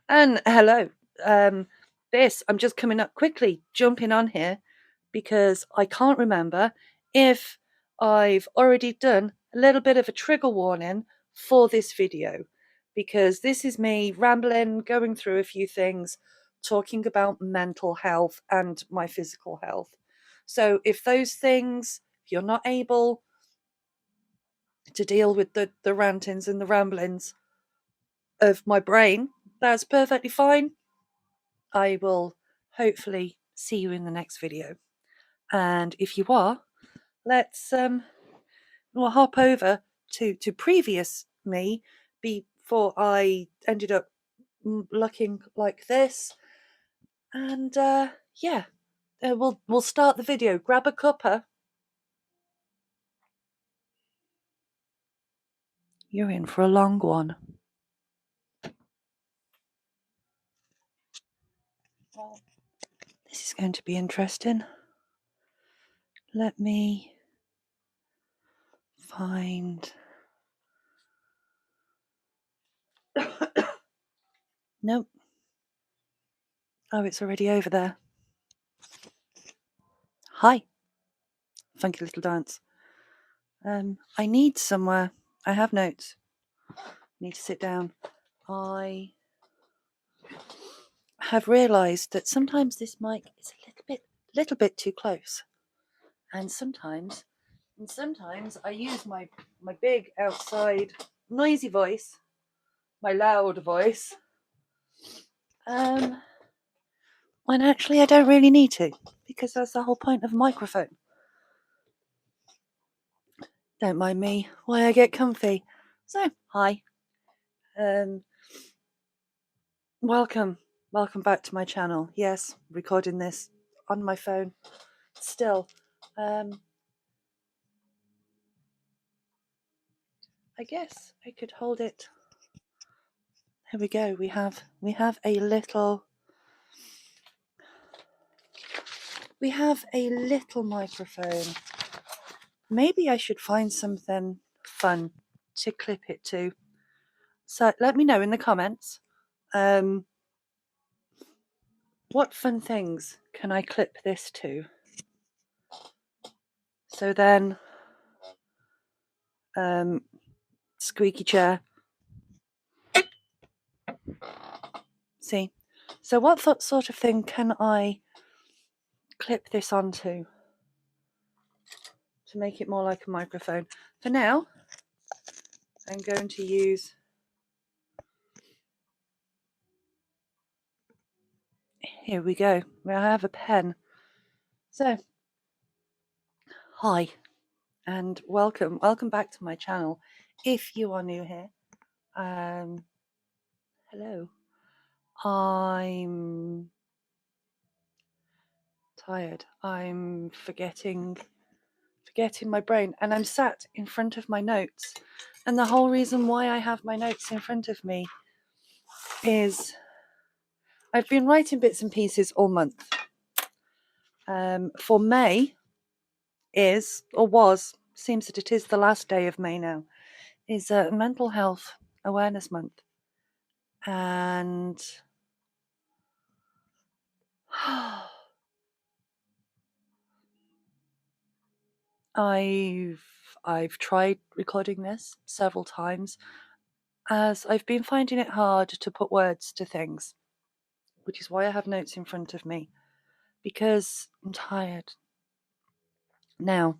And hello. I'm just coming up quickly, jumping on here because I can't remember if I've already done a little bit of a trigger warning for this video, because this is me rambling, going through a few things, talking about mental health and my physical health. So if those things, if you're not able to deal with the rantings and the ramblings of my brain, that's perfectly fine. I will hopefully see you in the next video. And if you are, let's we'll hop over to previous me before I ended up looking like this. And yeah, we'll start the video. Grab a cuppa. You're in for a long one. Well, this is going to be interesting. Let me find. Nope. Oh, it's already over there. Hi. Funky little dance. I need somewhere. I have notes. Need to sit down. I have realised that sometimes this mic is a little bit too close, and sometimes I use my big outside noisy voice, my loud voice, when actually I don't really need to, because that's the whole point of a microphone. Don't mind me, why I get comfy. So, hi. Welcome back to my channel. Yes, recording this on my phone still. I guess I could hold it. Here we go. We have a little microphone. Maybe I should find something fun to clip it to. So let me know in the comments. What fun things can I clip this to? So then, squeaky chair. See? So what sort of thing can I clip this onto to make it more like a microphone? For now, I'm going to use... Here we go. I have a pen. So, hi, and welcome back to my channel. If you are new here, hello. I'm tired. I'm forgetting my brain, and I'm sat in front of my notes. And the whole reason why I have my notes in front of me is I've been writing bits and pieces all month. For May seems that it is the last day of May now, is Mental Health Awareness Month. And I've tried recording this several times, as I've been finding it hard to put words to things, which is why I have notes in front of me, because I'm tired. Now,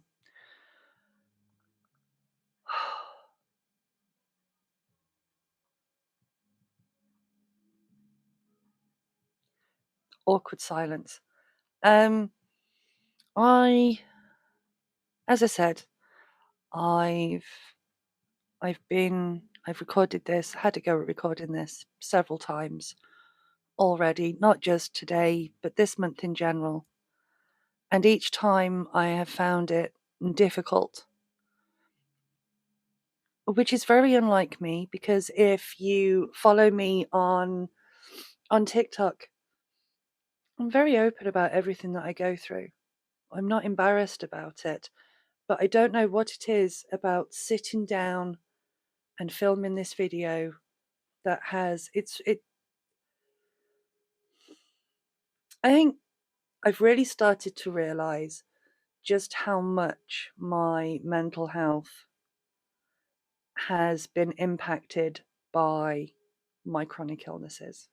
awkward silence. As I said, I've recorded this, had to go at recording this several times already, not just today, but this month in general. And each time I have found it difficult, which is very unlike me, because if you follow me on TikTok, I'm very open about everything that I go through. I'm not embarrassed about it, but I don't know what it is about sitting down and filming this video that has I think I've really started to realize just how much my mental health has been impacted by my chronic illnesses.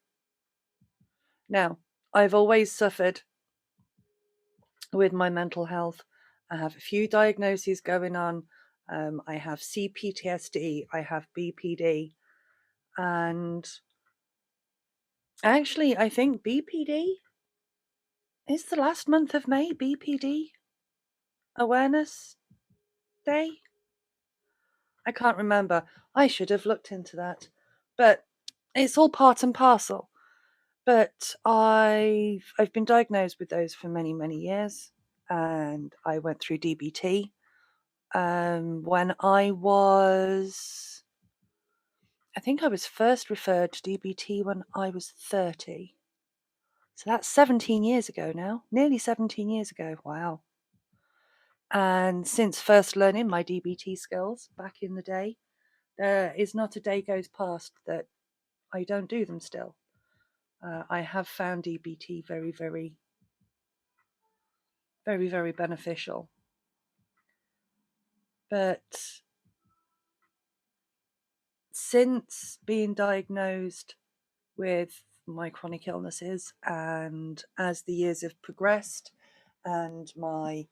Now, I've always suffered with my mental health. I have a few diagnoses going on. I have CPTSD, I have BPD, and actually, I think BPD is the last month of May, BPD Awareness Day. I can't remember. I should have looked into that. But it's all part and parcel. But I've been diagnosed with those for many, many years, and I went through DBT when I think I was first referred to DBT when I was 30. So that's 17 years ago now, nearly 17 years ago. Wow. And since first learning my DBT skills back in the day, there is not a day goes past that I don't do them still. I have found DBT very, very, very, very beneficial. But since being diagnosed with my chronic illnesses, and as the years have progressed and my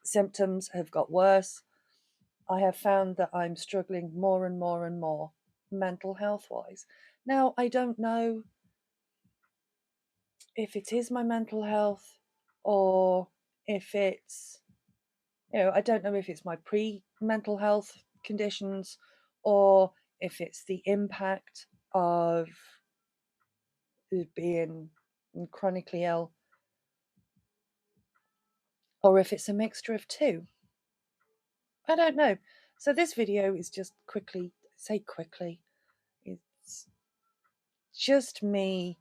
symptoms have got worse, I have found that I'm struggling more and more and more mental health wise. Now, I don't know if it is my mental health or if it's, I don't know if it's my pre-mental health conditions or if it's the impact of being chronically ill, or if it's a mixture of two. I don't know. So this video is just quickly, it's just me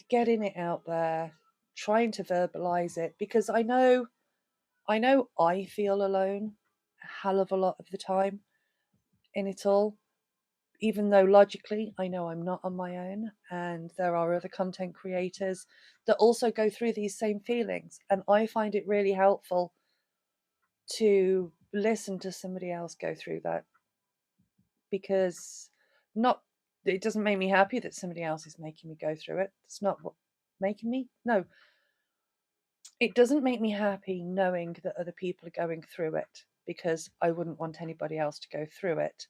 getting it out there, trying to verbalize it, because I know I feel alone a hell of a lot of the time in it all, even though logically I know I'm not on my own, and there are other content creators that also go through these same feelings, and I find it really helpful to listen to somebody else go through that, because not it doesn't make me happy that somebody else is making me go through it. It's not what making me, no, it doesn't make me happy knowing that other people are going through it, because I wouldn't want anybody else to go through it.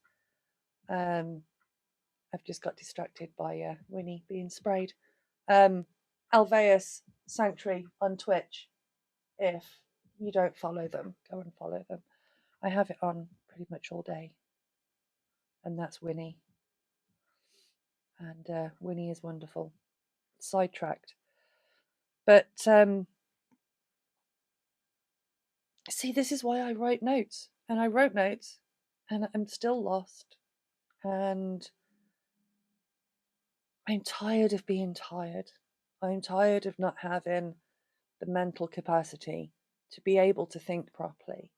I've just got distracted by Winnie being sprayed. Alveus Sanctuary on Twitch. If you don't follow them, go and follow them. I have it on pretty much all day, and that's Winnie. And Winnie is wonderful. Sidetracked, but see, this is why I write notes, and I wrote notes, and I'm still lost, and I'm tired of being tired. I'm tired of not having the mental capacity to be able to think properly.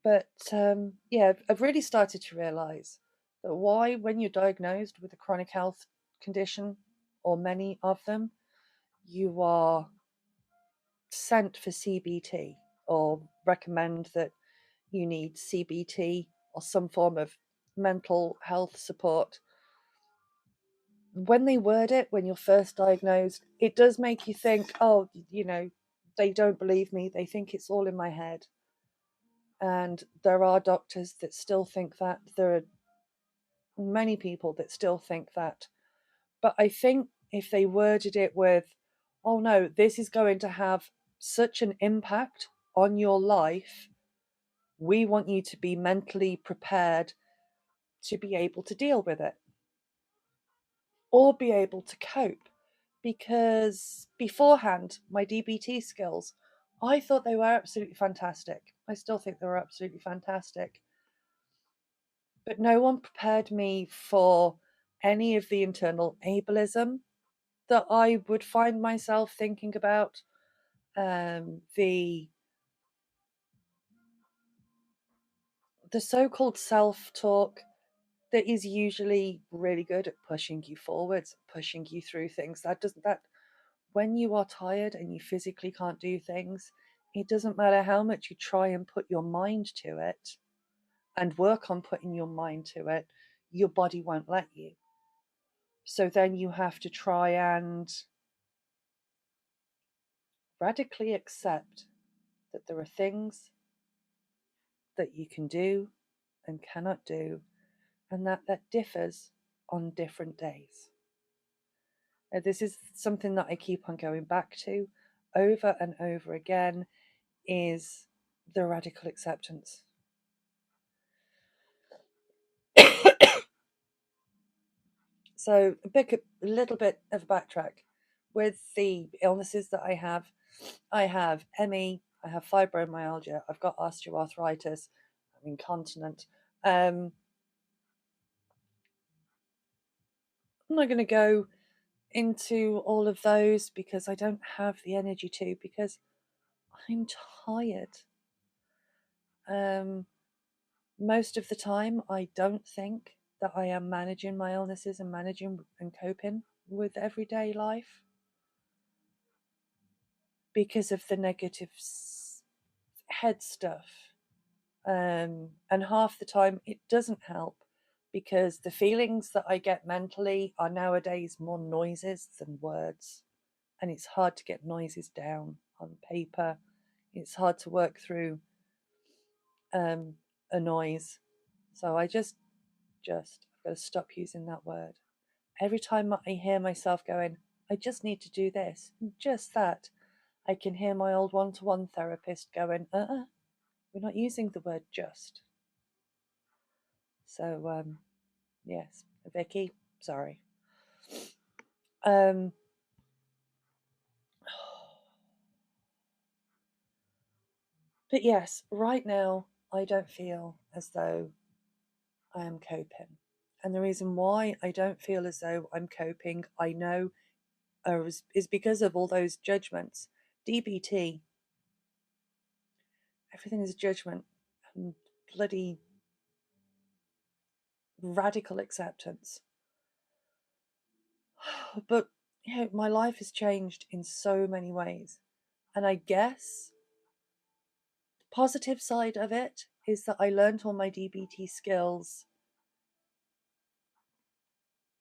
But yeah, I've really started to realize that why, when you're diagnosed with a chronic health condition, or many of them, you are sent for CBT, or recommend that you need CBT or some form of mental health support. When they word it, when you're first diagnosed, it does make you think, oh, they don't believe me. They think it's all in my head. And there are doctors that still think that. There are many people that still think that. But I think if they worded it with, oh no, this is going to have such an impact on your life, we want you to be mentally prepared to be able to deal with it or be able to cope. Because beforehand, my DBT skills, I thought they were absolutely fantastic. I still think they were absolutely fantastic. But no one prepared me for any of the internal ableism that I would find myself thinking about. The so-called self-talk that is usually really good at pushing you forwards, pushing you through things. That when you are tired and you physically can't do things, it doesn't matter how much you try and put your mind to it and work on putting your mind to it, your body won't let you. So then you have to try and radically accept that there are things that you can do and cannot do, and that differs on different days. Now, this is something that I keep on going back to over and over again, is the radical acceptance. So a little bit of a backtrack. With the illnesses that I have ME, I have fibromyalgia, I've got osteoarthritis, I'm incontinent. I'm not going to go into all of those because I don't have the energy to, because I'm tired. Most of the time, I don't think that I am managing my illnesses and managing and coping with everyday life because of the negative head stuff. And half the time, it doesn't help because the feelings that I get mentally are nowadays more noises than words. And it's hard to get noises down on paper. It's hard to work through a noise. So I've got to stop using that word. Every time I hear myself going, I just need to do this, just that, I can hear my old one-to-one therapist going, we're not using the word just. So, yes, Vicky, sorry. But yes, right now, I don't feel as though I am coping. And the reason why I don't feel as though I'm coping, I know, is because of all those judgments. DBT, everything is judgment and bloody radical acceptance. But, my life has changed in so many ways. And I guess the positive side of it is that I learned all my DBT skills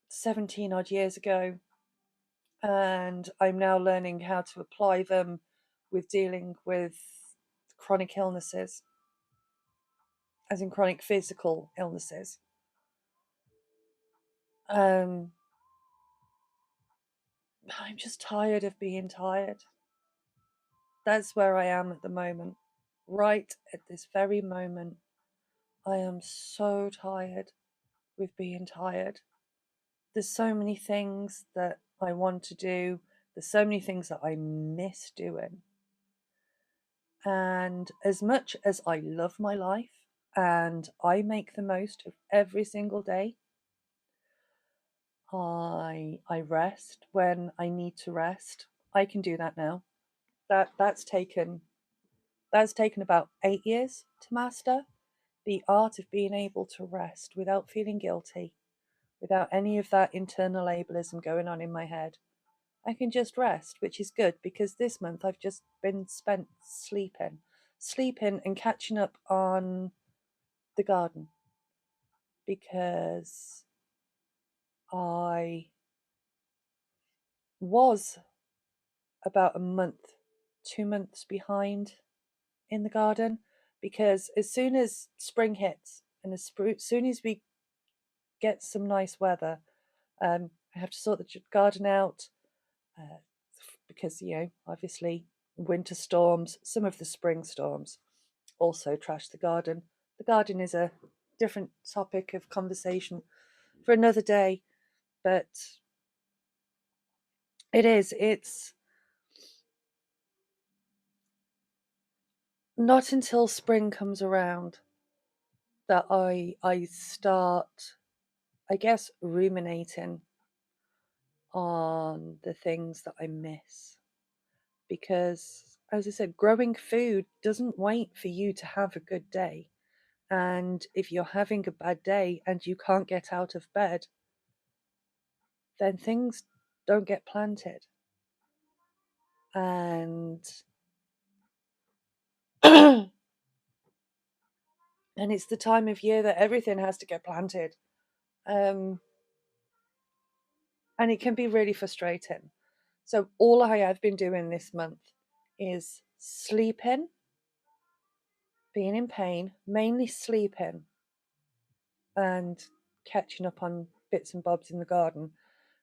17 odd years ago. And I'm now learning how to apply them with dealing with chronic illnesses, as in chronic physical illnesses. I'm just tired of being tired. That's where I am at the moment. Right at this very moment, I am so tired with being tired. There's so many things that I want to do. There's so many things that I miss doing. And as much as I love my life and I make the most of every single day, I rest when I need to rest. I can do that now. That's taken about 8 years to master, the art of being able to rest without feeling guilty, without any of that internal ableism going on in my head. I can just rest, which is good because this month I've just been spent sleeping and catching up on the garden because I was about a month, 2 months behind in the garden, because as soon as spring hits and as soon as we get some nice weather, I have to sort the garden out uh, because, obviously winter storms, some of the spring storms also trash the garden. The garden is a different topic of conversation for another day, but it's not until spring comes around that I start, I guess, ruminating on the things that I miss. Because, as I said, growing food doesn't wait for you to have a good day. And if you're having a bad day and you can't get out of bed, then things don't get planted. And and it's the time of year that everything has to get planted. And it can be really frustrating. So all I have been doing this month is sleeping, being in pain, mainly sleeping, and catching up on bits and bobs in the garden,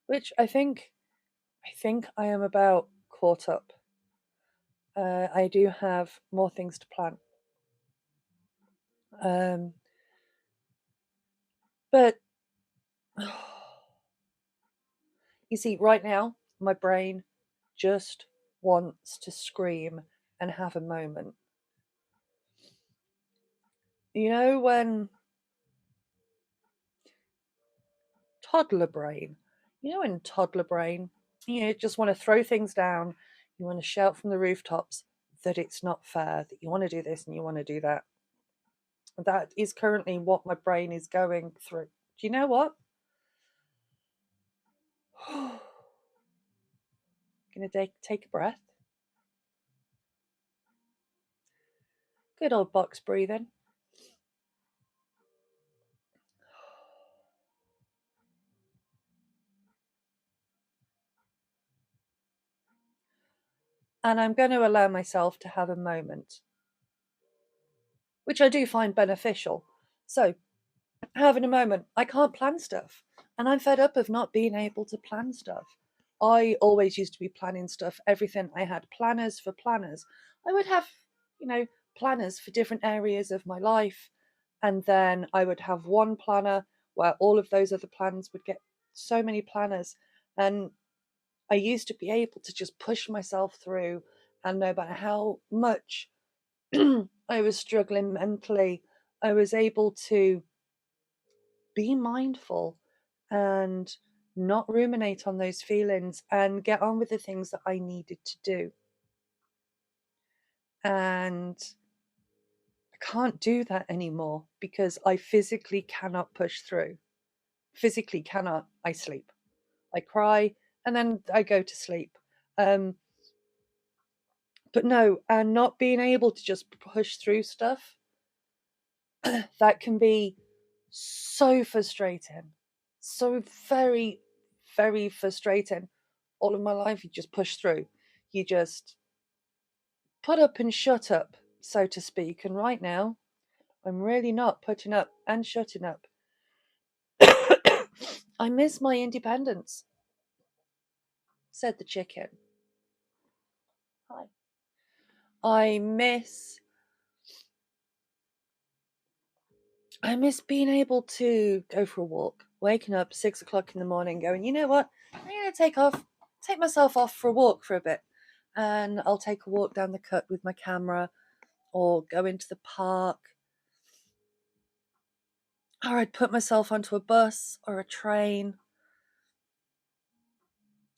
which I think I am about caught up. I do have more things to plant. Um, but you see, right now, my brain just wants to scream and have a moment. You know, when toddler brain, in toddler brain, you just want to throw things down, you want to shout from the rooftops that it's not fair, that you want to do this and you want to do that. That is currently what my brain is going through. Do you know what? Gonna take a breath. Good old box breathing. And I'm going to allow myself to have a moment, which I do find beneficial. So, having a moment, I can't plan stuff. And I'm fed up of not being able to plan stuff. I always used to be planning stuff, everything. I had planners for planners. I would have, planners for different areas of my life. And then I would have one planner where all of those other plans would get so many planners. And I used to be able to just push myself through, and no matter how much I was struggling mentally, I was able to be mindful and not ruminate on those feelings and get on with the things that I needed to do. And I can't do that anymore because I physically cannot push through. Physically cannot. I sleep. I cry and then I go to sleep. But no, and not being able to just push through stuff, that can be so frustrating. So very, very frustrating. All of my life, you just push through. You just put up and shut up, so to speak. And right now, I'm really not putting up and shutting up. I miss my independence, said the chicken. Hi. I miss I miss being able to go for a walk, waking up 6 o'clock in the morning, going, you know what? I'm gonna take myself off for a walk for a bit. And I'll take a walk down the cut with my camera or go into the park. Or I'd put myself onto a bus or a train.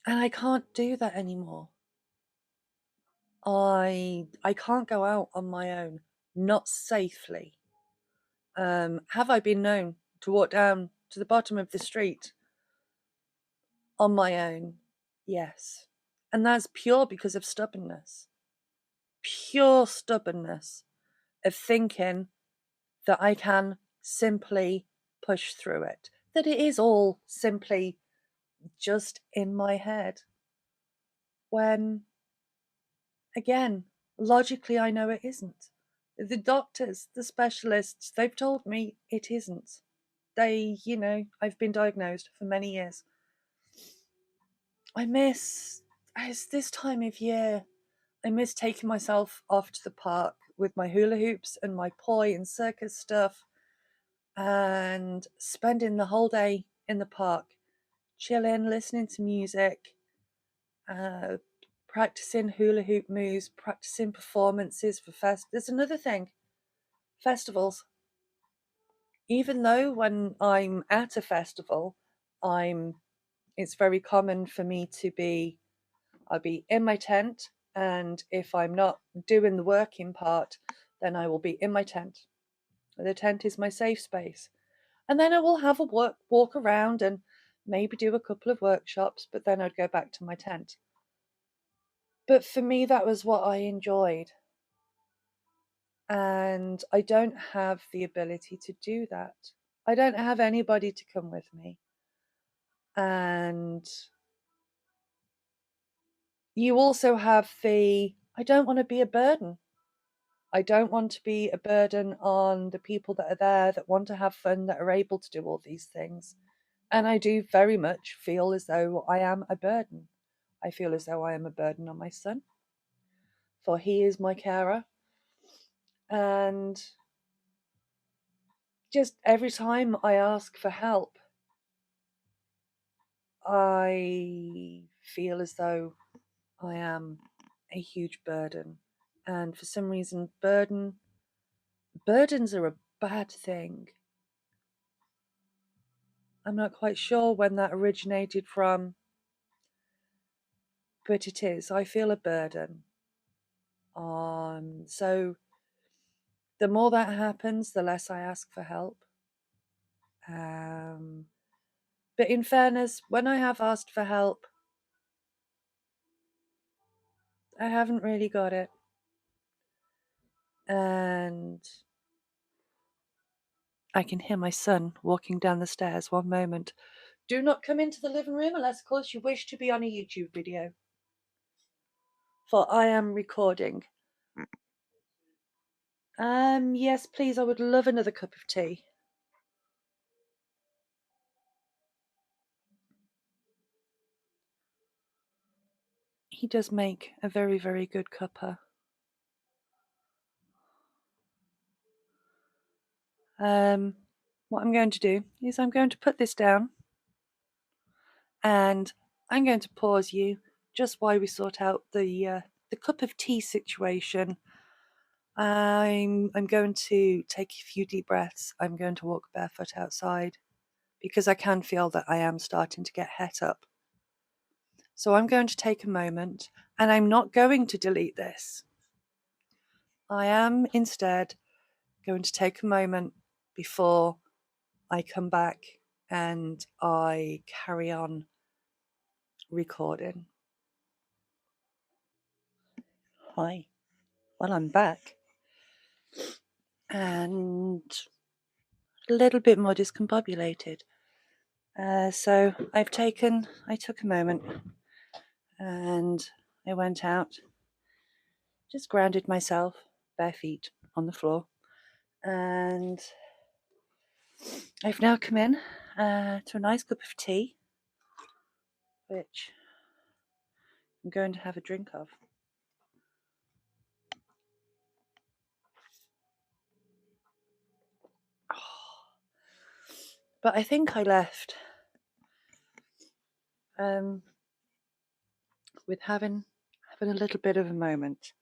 And I can't do that anymore. I can't go out on my own, not safely. Have I been known to walk down to the bottom of the street on my own? Yes. And that's pure because of stubbornness. Pure stubbornness of thinking that I can simply push through it, that it is all simply just in my head. When, again, logically, I know it isn't. The doctors, the specialists, they've told me it isn't. I've been diagnosed for many years. It's this time of year, I miss taking myself off to the park with my hula hoops and my poi and circus stuff and spending the whole day in the park, chilling, listening to music, uh, practicing hula hoop moves, practicing performances for There's another thing, festivals. Even though when I'm at a festival, it's very common for me I'll be in my tent, and if I'm not doing the working part, then I will be in my tent. The tent is my safe space. And then I will have a walk around and maybe do a couple of workshops, but then I'd go back to my tent. But for me, that was what I enjoyed. And I don't have the ability to do that. I don't have anybody to come with me. And you also have I don't want to be a burden. I don't want to be a burden on the people that are there that want to have fun, that are able to do all these things. And I do very much feel as though I am a burden. I feel as though I am a burden on my son, for he is my carer. And just every time I ask for help, I feel as though I am a huge burden. And for some reason, burdens are a bad thing. I'm not quite sure when that originated from, but it is. I feel a burden. So the more that happens, the less I ask for help. But in fairness, when I have asked for help, I haven't really got it. And I can hear my son walking down the stairs. One moment. Do not come into the living room unless, of course, you wish to be on a YouTube video. For I am recording. Yes, please, I would love another cup of tea. He does make a very, very good cuppa. What I'm going to do is I'm going to put this down and I'm going to pause you just while we sort out the cup of tea situation. I'm going to take a few deep breaths. I'm going to walk barefoot outside because I can feel that I am starting to get het up. So I'm going to take a moment and I'm not going to delete this. I am instead going to take a moment before I come back and I carry on recording. Hi, well, I'm back and a little bit more discombobulated. So I took a moment and I went out, just grounded myself, bare feet on the floor, and I've now come in to a nice cup of tea, which I'm going to have a drink of. But I think I left with having a little bit of a moment,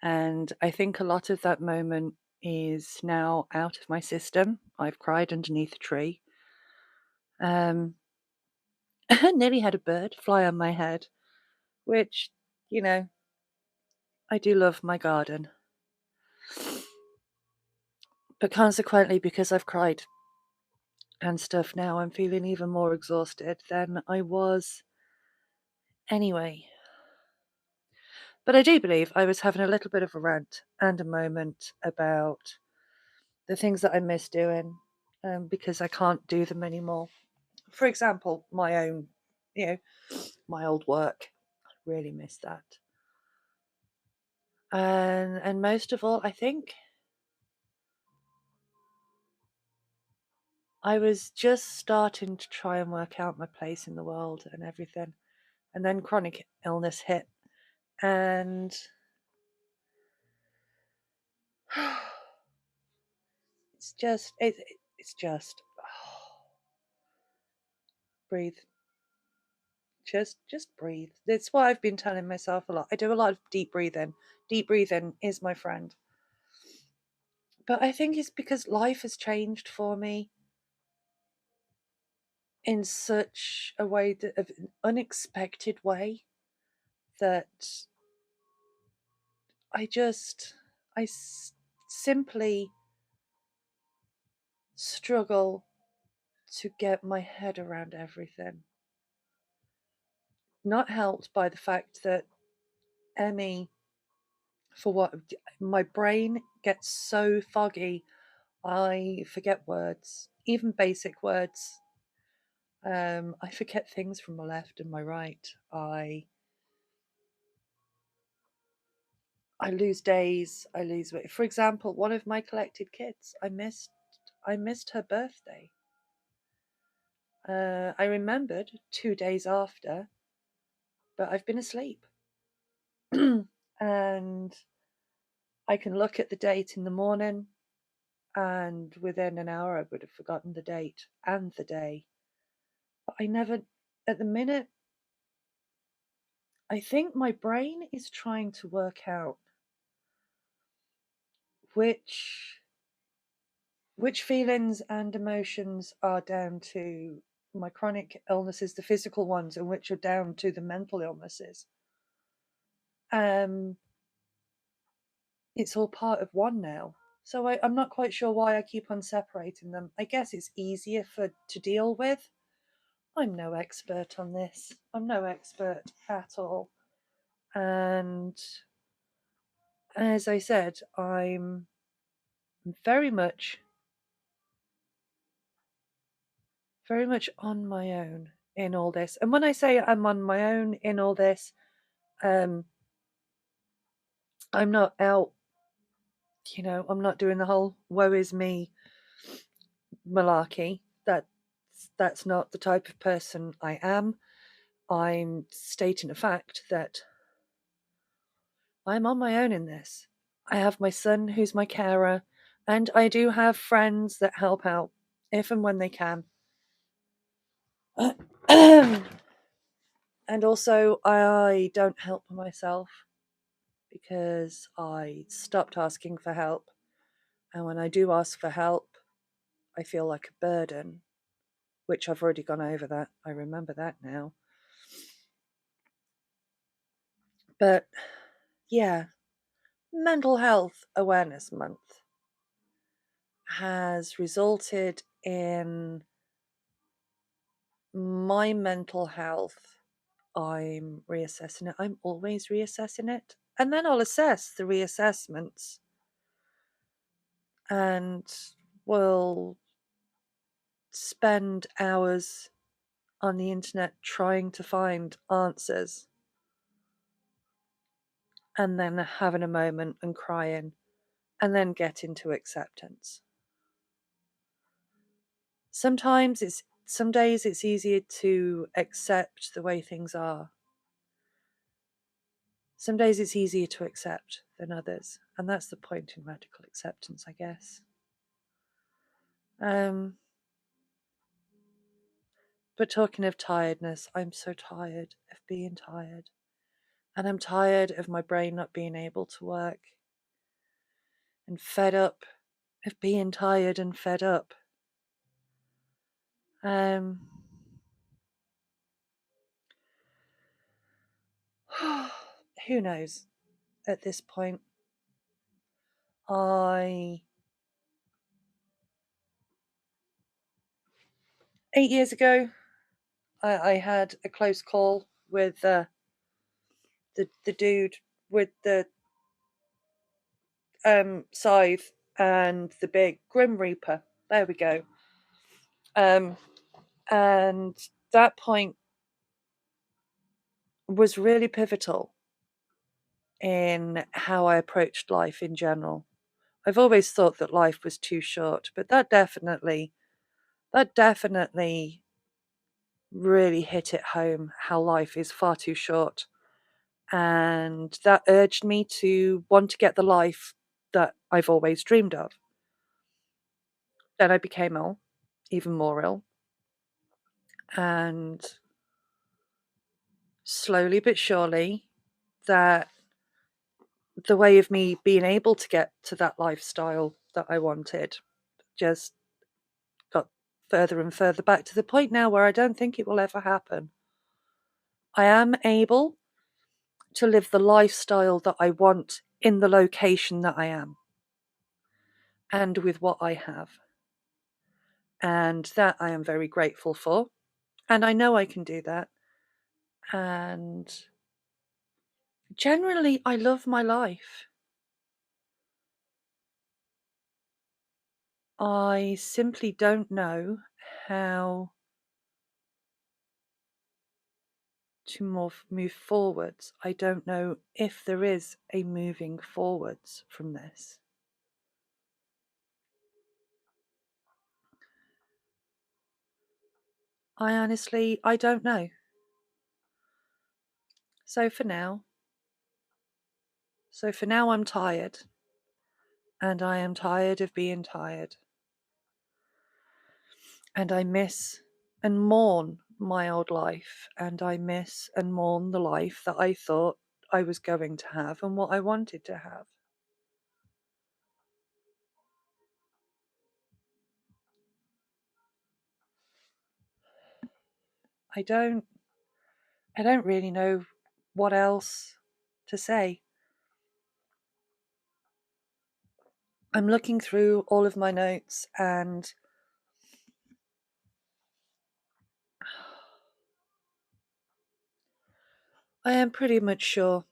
and I think a lot of that moment is now out of my system. I've cried underneath a tree. I nearly had a bird fly on my head, which, I do love my garden. But consequently, because I've cried and stuff now, I'm feeling even more exhausted than I was anyway. But I do believe I was having a little bit of a rant and a moment about the things that I miss doing because I can't do them anymore. For example, my own, my old work. I really miss that. And most of all, I think I was just starting to try and work out my place in the world and everything. And then chronic illness hit. And it's just breathe. Just breathe. That's what I've been telling myself a lot. I do a lot of deep breathing. Deep breathing is my friend. But I think it's because life has changed for me in such a way of an unexpected way that I simply struggle to get my head around everything. Not helped by the fact that Emmy, for what my brain gets so foggy, I forget words, even basic words. I forget things from my left and my right. I lose days. I lose weight. For example, one of my collected kids, I missed her birthday. I remembered 2 days after, but I've been asleep. And I can look at the date in the morning, and within an hour I would have forgotten the date and the day. But I never, at the minute, I think my brain is trying to work out which feelings and emotions are down to my chronic illnesses, the physical ones, and which are down to the mental illnesses. It's all part of one now. So I'm not quite sure why I keep on separating them. I guess it's easier to deal with. I'm no expert on this. I'm no expert at all. And as I said, I'm very much on my own in all this. And when I say I'm on my own in all this, I'm not out, I'm not doing the whole woe is me malarkey. That's not the type of person I am. I'm stating a fact that I'm on my own in this. I have my son who's my carer, and I do have friends that help out if and when they can. And also, I don't help myself because I stopped asking for help. And when I do ask for help, I feel like a burden, which I've already gone over that. I remember that now. But yeah, Mental Health Awareness Month has resulted in my mental health. I'm reassessing it. I'm always reassessing it. And then I'll assess the reassessments and will spend hours on the internet trying to find answers and then having a moment and crying and then get into acceptance. Some days it's easier to accept the way things are. Some days it's easier to accept than others, and that's the point in radical acceptance, I guess. But talking of tiredness, I'm so tired of being tired. And I'm tired of my brain not being able to work. And fed up of being tired and fed up. Who knows at this point? 8 years ago, I had a close call with the dude with the scythe and the big Grim Reaper. There we go. And that point was really pivotal in how I approached life in general. I've always thought that life was too short, but that definitely really hit it home, how life is far too short. And that urged me to want to get the life that I've always dreamed of. Then I became ill, even more ill. And slowly but surely, that the way of me being able to get to that lifestyle that I wanted just got further and further back to the point now where I don't think it will ever happen. I am able to live the lifestyle that I want in the location that I am and with what I have. And that I am very grateful for. And I know I can do that. And generally, I love my life. I simply don't know how to move forwards. I don't know if there is a moving forwards from this. I don't know. So for now I'm tired. And I am tired of being tired. And I miss and mourn my old life. And I miss and mourn the life that I thought I was going to have and what I wanted to have. I don't really know what else to say. I'm looking through all of my notes and I am pretty much sure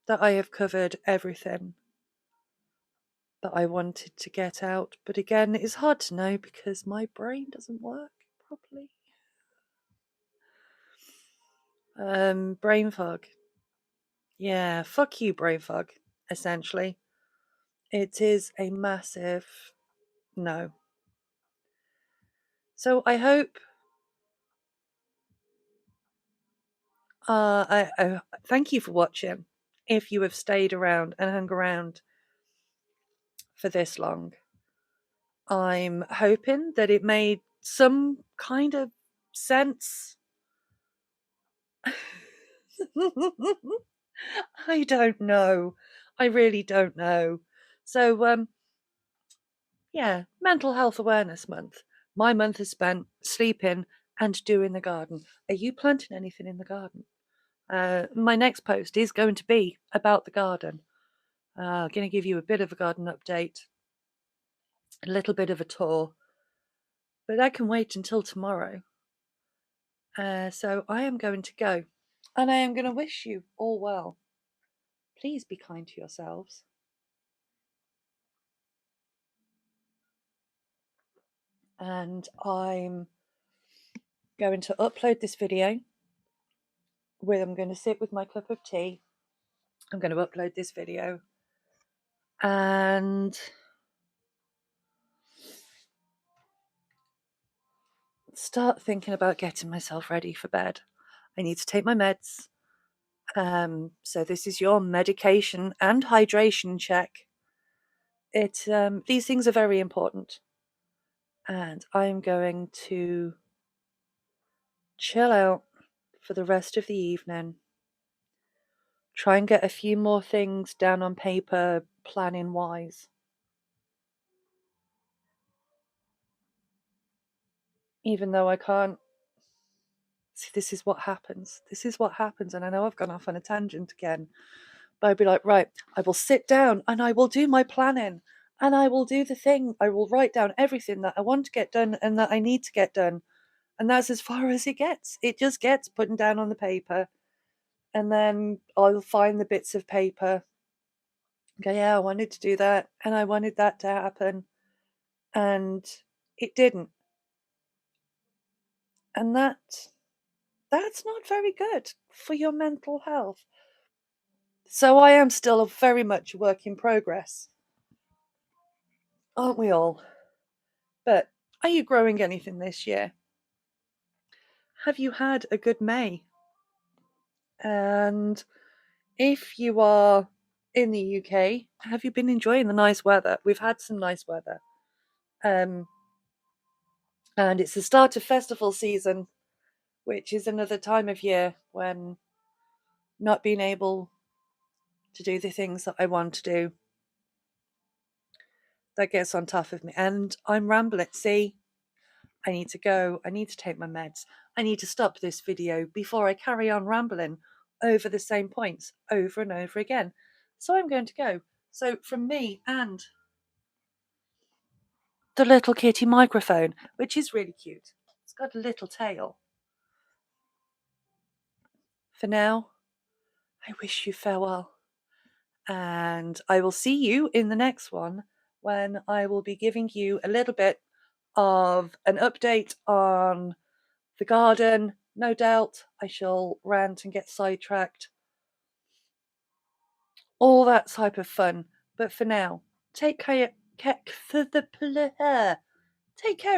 that I have covered everything that I wanted to get out. But again, it's hard to know because my brain doesn't work properly. Brain fog. Yeah, fuck you, brain fog, essentially. It is a massive no. So I hope I thank you for watching. If you have stayed around and hung around for this long, I'm hoping that it made some kind of sense. I don't know. I really don't know. So yeah, Mental Health Awareness Month. My month is spent sleeping and doing the garden. Are you planting anything in the garden? My next post is going to be about the garden. I'm going to give you a bit of a garden update, a little bit of a tour, but that can wait until tomorrow. So I am going to go, and I am going to wish you all well. Please be kind to yourselves. And I'm going to upload this video I'm going to sit with my cup of tea. I'm going to upload this video and start thinking about getting myself ready for bed. I need to take my meds. So this is your medication and hydration check. These things are very important. And I'm going to chill out for the rest of the evening. Try and get a few more things down on paper, planning wise. Even though I can't. See, this is what happens. This is what happens. And I know I've gone off on a tangent again. But I'd be like, right, I will sit down and I will do my planning. And I will do the thing. I will write down everything that I want to get done and that I need to get done. And that's as far as it gets. It just gets put down on the paper. And then I'll find the bits of paper. Go, yeah, I wanted to do that. And I wanted that to happen. And it didn't. And that's not very good for your mental health. So I am still very much a work in progress. Aren't we all? But are you growing anything this year? Have you had a good May? And if you are in the UK, have you been enjoying the nice weather? We've had some nice weather. And it's the start of festival season, which is another time of year when not being able to do the things that I want to do, that gets on top of me. And I'm rambling. See, I need to go. I need to take my meds. I need to stop this video before I carry on rambling over the same points over and over again. So I'm going to go. So from me and the little kitty microphone, which is really cute. It's got a little tail. For now, I wish you farewell, and I will see you in the next one when I will be giving you a little bit of an update on the garden. No doubt I shall rant and get sidetracked. All that type of fun. But for now, take care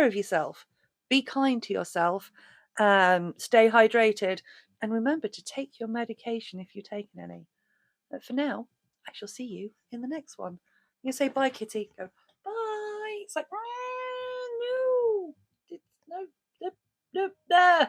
of yourself. Be kind to yourself. Stay hydrated. And remember to take your medication if you're taking any. But for now, I shall see you in the next one. You say bye, Kitty. Go bye. It's like no, no, no, no, no.